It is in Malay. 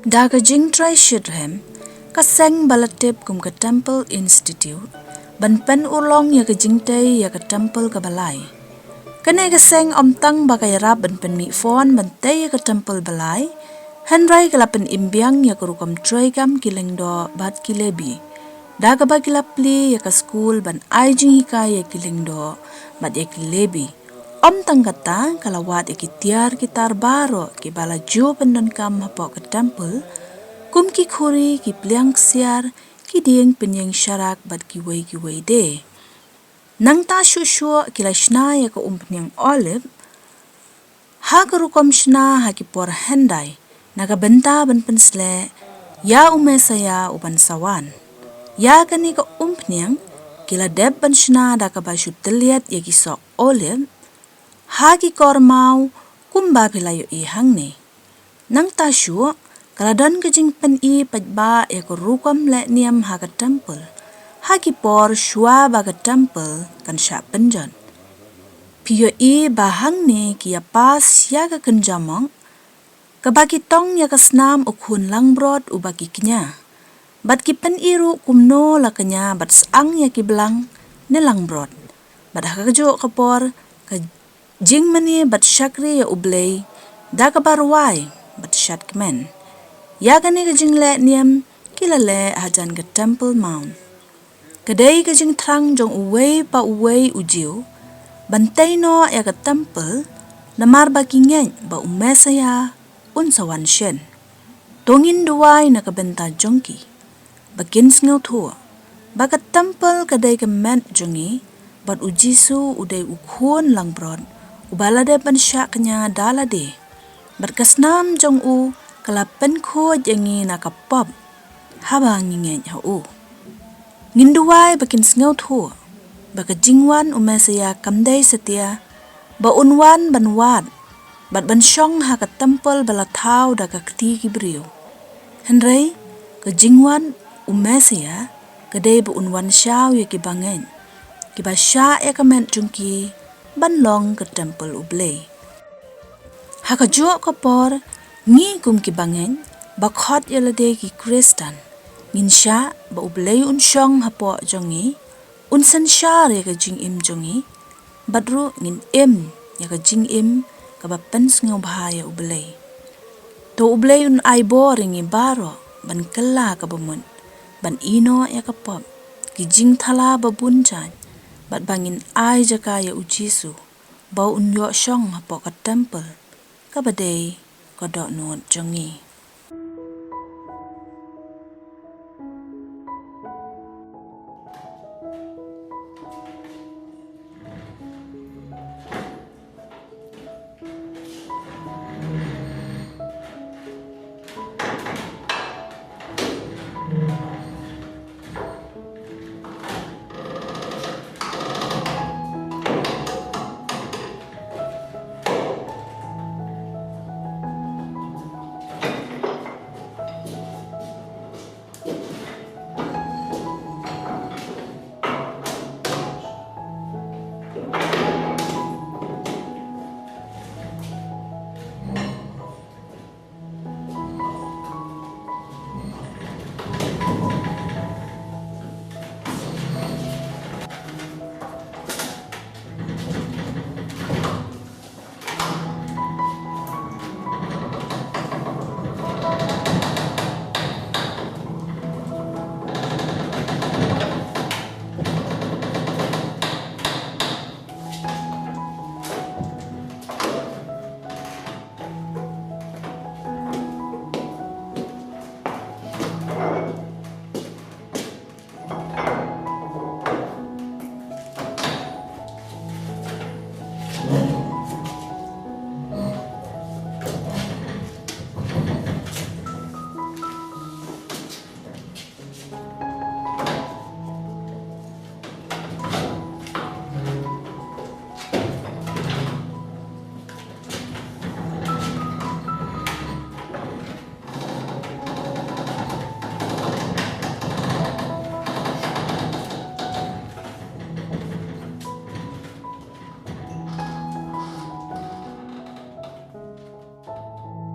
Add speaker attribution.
Speaker 1: Daga jing try shirhem, ka seng balatip kum ka Temple Institute, ban pen ulong ya ka jing tay ya ka temple ka balai. Kane ka seng tang bakay rap ban pen mi phone ban tay ya ka temple balai, henry ka lapen imbiang ya ka rukom troigam kileng do bat kilebi. Daga ba kilapli ya ka school ban ay jing hika ya kileng do bat ya kilebi. Tang kata kalawat ikitiar kitar baro ki bala jo pendon kam hapok ke temple kum ki khuri ki pliang siar ki dieng penyeng syarak bat ki wei de nang ta shu kila shna ya ka penyeng olive ha ka rukom shna ha ki por hendai naga benta ban pensle ya saya uban sawan ya kani ka penyeng kila deb ban shna da ka ba shu teliat ya ki sok olive hagi kormau kumba pilayo ihang ni. Nang tasyo, kaladon kajing pen paidbah ya ko rukom le niam haga temple. Hagi por shua baga temple kan sya penjon. Piyo bahang ni kia pas ya ka kenjamong. Kabagi tong ya ka snam ukhun langbrod ubagi knia. Bat ki pen ru kumno la kenya bat sang ya ki belang ni langbrod. Bat hakajo kapor ka jing mani bat syakri ya ublay, daga barwai bat syat kemen. Ya gani ka jing le niam kilale hajan ke Temple Mount. Kadai ka jing trang jong uway pa uway ujiw, bantay no ya ka temple, namar ba kingeng ba umesaya unsawan syen. Tongin duway na kabenta jongki, bakin sngaw tuwa, baka temple kadai ka ment jongi, bat ujisu uday ukhun langbrod, ubalade pan syak kanya dalade. Berkasnam jong u kalapen ko jangi nakapop. Haba ngingen hau. Nginduwai bakin sngaw thu. Baka jingwan umesaya kamday setia. Ba unwan banwad. Bat bansyong ha ka temple balathaw da ka kti kibriyo. Henry, ka jingwan umesaya kadai ba unwan syaw ya kibangen. Kiba syak ya kamen jungki banlong ke temple ublay. Haka juak kapor ngi kum ki bangen bakhot yalade ki Kristan. Ngin sya ba ublay unsyong hapo jongi unsan syar ya ka jing im jongi badru ngin im ya ka jing im ka ba pens ngaw bahaya ublay. To ublay un ay boring i baro ban kala ka bamun ban ino ya ka pop ki jing thala babunjan bat bangin ay jaka ya ujisu bau unyo syong hapo ka temple kabadai kodok nuot jongi.